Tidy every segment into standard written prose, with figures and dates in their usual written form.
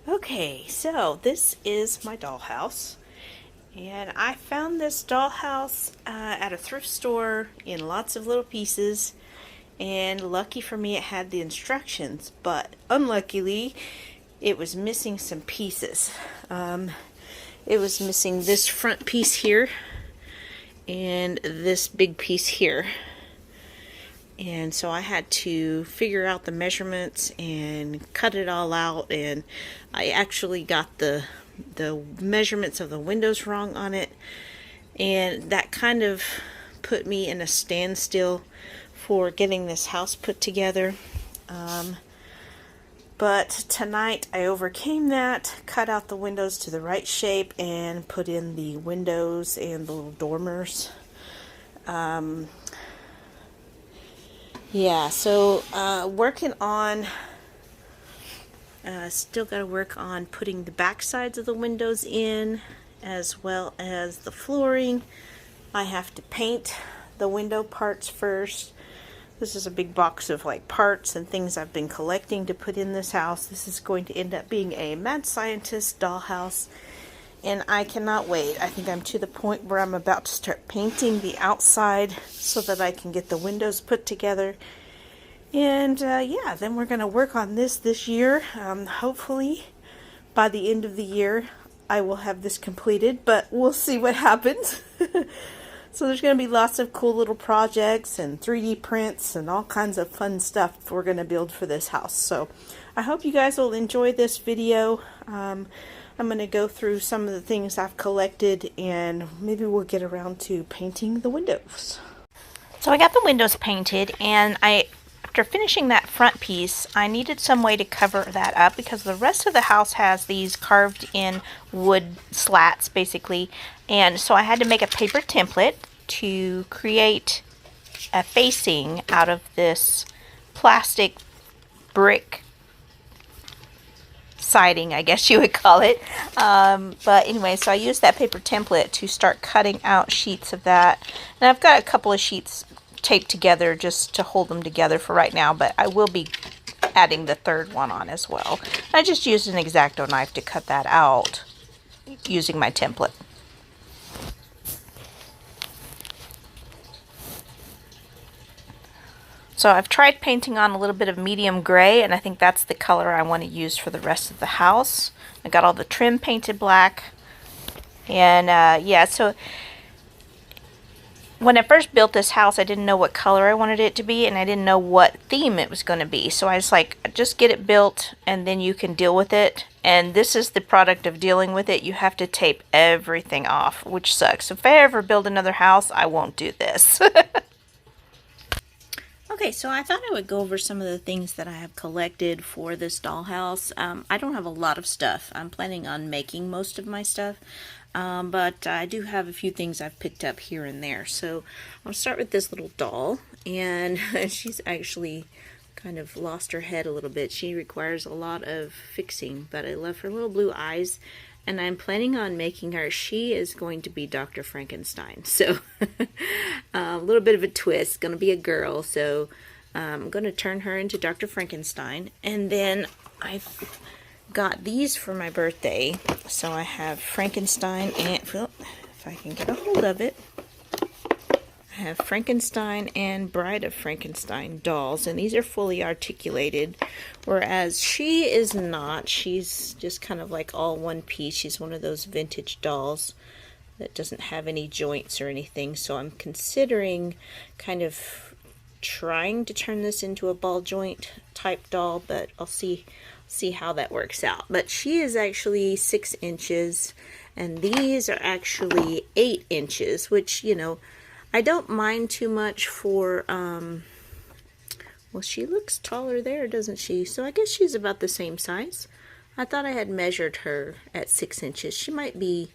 Okay, so this is my dollhouse, and I found this dollhouse at a thrift store in lots of little pieces, and lucky for me it had the instructions, but unluckily it was missing some pieces. It was missing this front piece here and this big piece here. And so I had to figure out the measurements and cut it all out, and I actually got the measurements of the windows wrong on it, and that kind of put me in a standstill for getting this house put together. But tonight I overcame that, cut out the windows to the right shape, and put in the windows and the little dormers. Yeah, so working on, still got to work on putting the back sides of the windows in, as well as the flooring. I have to paint the window parts first. This is a big box of like parts and things I've been collecting to put in this house. This is going to end up being a mad scientist dollhouse, and I cannot wait. I think I'm to the point where I'm about to start painting the outside so that I can get the windows put together. And yeah, then we're going to work on this year. Hopefully by the end of the year I will have this completed, but we'll see what happens. So there's going to be lots of cool little projects and 3D prints and all kinds of fun stuff we're going to build for this house. So I hope you guys will enjoy this video. I'm going to go through some of the things I've collected, and maybe we'll get around to painting the windows. So I got the windows painted, and after finishing that front piece, I needed some way to cover that up because the rest of the house has these carved in wood slats basically, and so I had to make a paper template to create a facing out of this plastic brick siding, I guess you would call it. But anyway, so I used that paper template to start cutting out sheets of that, and I've got a couple of sheets taped together just to hold them together for right now, but I will be adding the third one on as well. I just used an X-Acto knife to cut that out using my template. So I've tried painting on a little bit of medium gray, and I think that's the color I want to use for the rest of the house. I got all the trim painted black, and yeah, so when I first built this house, I didn't know what color I wanted it to be, and I didn't know what theme it was going to be. So I was like, just get it built, and then you can deal with it. And this is the product of dealing with it. You have to tape everything off, which sucks. If I ever build another house, I won't do this. Okay, so I thought I would go over some of the things that I have collected for this dollhouse. I don't have a lot of stuff. I'm planning on making most of my stuff. But I do have a few things I've picked up here and there. So I'll start with this little doll, and she's actually kind of lost her head a little bit. She requires a lot of fixing, but I love her little blue eyes, and I'm planning on making her. She is going to be Dr. Frankenstein. So a little bit of a twist. Going to be a girl, so I'm going to turn her into Dr. Frankenstein. And then I've got these for my birthday. So I have Frankenstein and, well, if I can get a hold of it, I have Frankenstein and Bride of Frankenstein dolls, and these are fully articulated, whereas she is not. She's just kind of like all one piece. She's one of those vintage dolls that doesn't have any joints or anything, so I'm considering kind of trying to turn this into a ball joint type doll, but I'll see how that works out. But she is actually 6 inches, and these are actually 8 inches, which, you know, I don't mind too much for, well, she looks taller there, doesn't she? So I guess she's about the same size. I thought I had measured her at 6 inches. She might be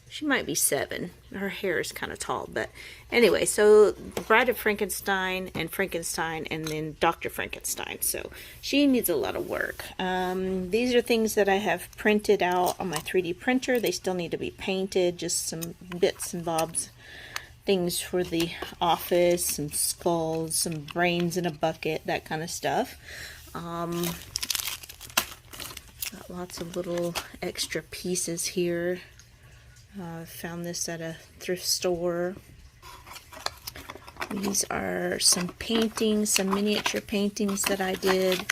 7. Her hair is kind of tall, but anyway, so the Bride of Frankenstein, and then Dr. Frankenstein. So she needs a lot of work. These are things that I have printed out on my 3D printer. They still need to be painted, just some bits and bobs. Things for the office, some skulls, some brains in a bucket, that kind of stuff. Got Lots of little extra pieces here. Found this at a thrift store. These are some paintings, some miniature paintings that I did,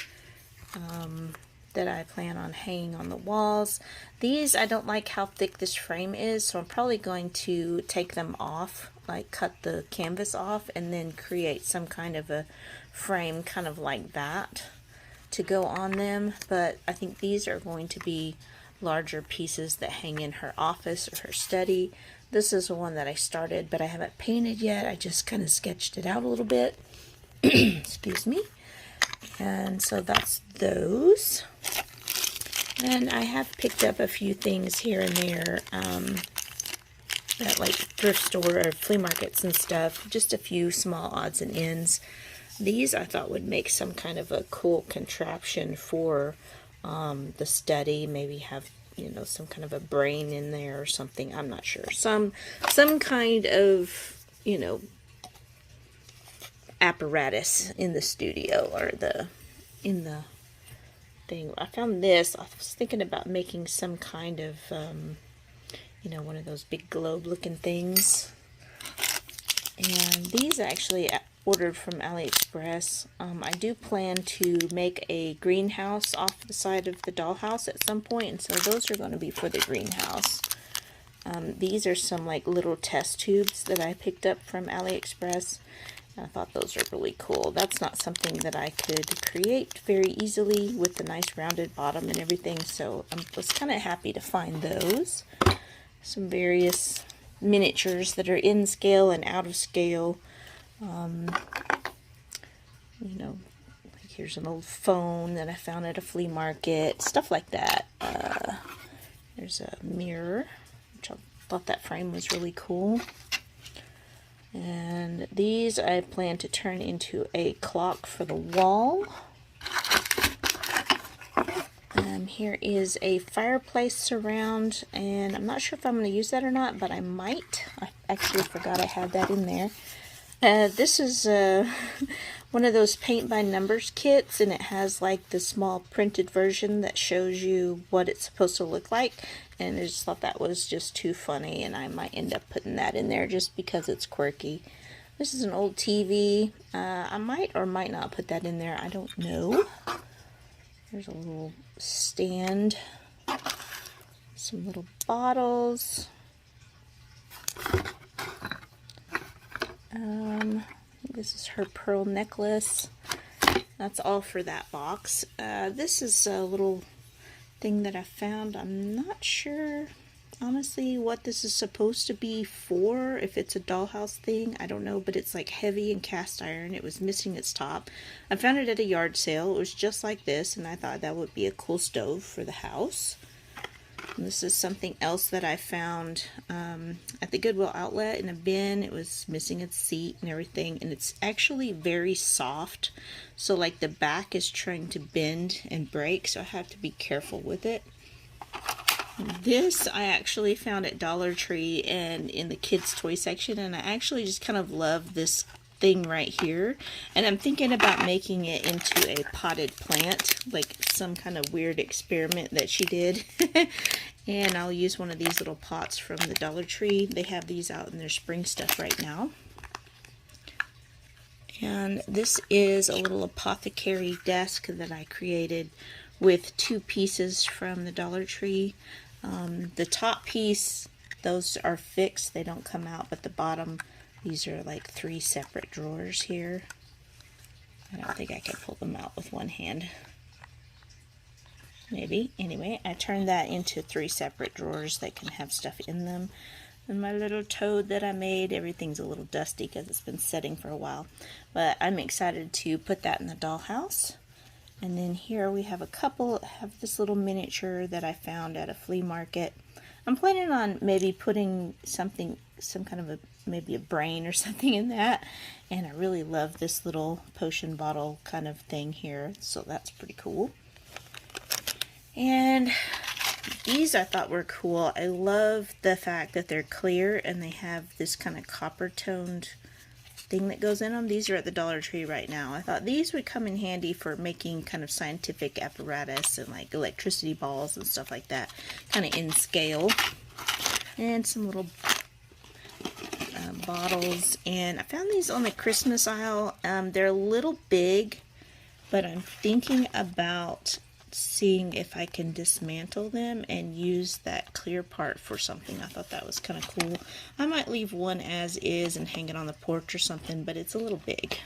that I plan on hanging on the walls. These, I don't like how thick this frame is, so I'm probably going to take them off, like cut the canvas off, and then create some kind of a frame kind of like that to go on them. But I think these are going to be larger pieces that hang in her office or her study. This is the one that I started, but I haven't painted yet. I just kind of sketched it out a little bit. Excuse me. And so that's those. And I have picked up a few things here and there at like thrift store or flea markets and stuff. Just a few small odds and ends. These I thought would make some kind of a cool contraption for the study. Maybe have, you know, some kind of a brain in there or something. I'm not sure. Some kind of, you know, apparatus in the studio or in the thing. I found this. I was thinking about making some kind of, you know, one of those big globe looking things. And these actually ordered from AliExpress. I do plan to make a greenhouse off the side of the dollhouse at some point, and so those are going to be for the greenhouse. These are some like little test tubes that I picked up from AliExpress. I thought those are really cool. That's not something that I could create very easily with the nice rounded bottom and everything, so I was kind of happy to find those. Some various miniatures that are in scale and out of scale. You know, like here's an old phone that I found at a flea market, stuff like that. There's a mirror, which I thought that frame was really cool. And these I plan to turn into a clock for the wall. Here is a fireplace surround, and I'm not sure if I'm going to use that or not, but I might. I actually forgot I had that in there. This is one of those paint by numbers kits, and it has like the small printed version that shows you what it's supposed to look like, and I just thought that was just too funny, and I might end up putting that in there just because it's quirky. This is an old TV. I might or might not put that in there. I don't know. There's a little stand, some little bottles. This is her pearl necklace. That's all for that box. This is a little thing that I found. I'm not sure, honestly, what this is supposed to be for. If it's a dollhouse thing, I don't know, but it's like heavy and cast iron. It was missing its top. I found it at a yard sale. It was just like this, and I thought that would be a cool stove for the house. And this is something else that I found at the Goodwill outlet in a bin. It was missing its seat and everything, and it's actually very soft, so like the back is trying to bend and break, so I have to be careful with it. This I actually found at Dollar Tree and in the kids toy section, and I actually just kind of love this thing right here, and I'm thinking about making it into a potted plant, like some kind of weird experiment that she did. And I'll use one of these little pots from the Dollar Tree. They have these out in their spring stuff right now. And this is a little apothecary desk that I created with two pieces from the Dollar Tree. The top piece, those are fixed, they don't come out, but the bottom, these are like 3 separate drawers here. I don't think I can pull them out with one hand. Maybe. Anyway, I turned that into 3 separate drawers that can have stuff in them. And my little toad that I made, everything's a little dusty because it's been setting for a while. But I'm excited to put that in the dollhouse. And then here we have a couple, have this little miniature that I found at a flea market. I'm planning on maybe putting something, some kind of a, maybe a brain or something in that. And I really love this little potion bottle kind of thing here, so that's pretty cool. And these I thought were cool. I love the fact that they're clear and they have this kind of copper toned thing that goes in them. These are at the Dollar Tree right now. I thought these would come in handy for making kind of scientific apparatus and like electricity balls and stuff like that, kind of in scale. And some little bottles, and I found these on the Christmas aisle. They're a little big, but I'm thinking about seeing if I can dismantle them and use that clear part for something. I thought that was kind of cool. I might leave one as is and hang it on the porch or something, but it's a little big.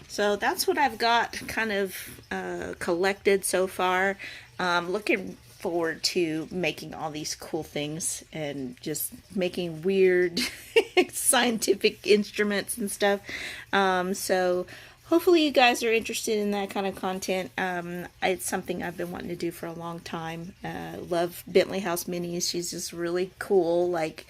So that's what I've got kind of collected so far. Looking forward to making all these cool things and just making weird scientific instruments and stuff. So hopefully you guys are interested in that kind of content. It's something I've been wanting to do for a long time. Love Bentley House Minis. She's just really cool. Like,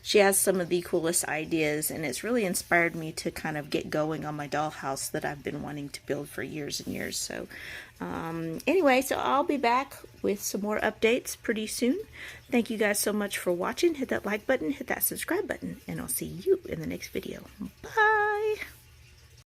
she has some of the coolest ideas, and it's really inspired me to kind of get going on my dollhouse that I've been wanting to build for years and years. So anyway, so I'll be back with some more updates pretty soon. Thank you guys so much for watching. Hit that like button, hit that subscribe button, and I'll see you in the next video. Bye!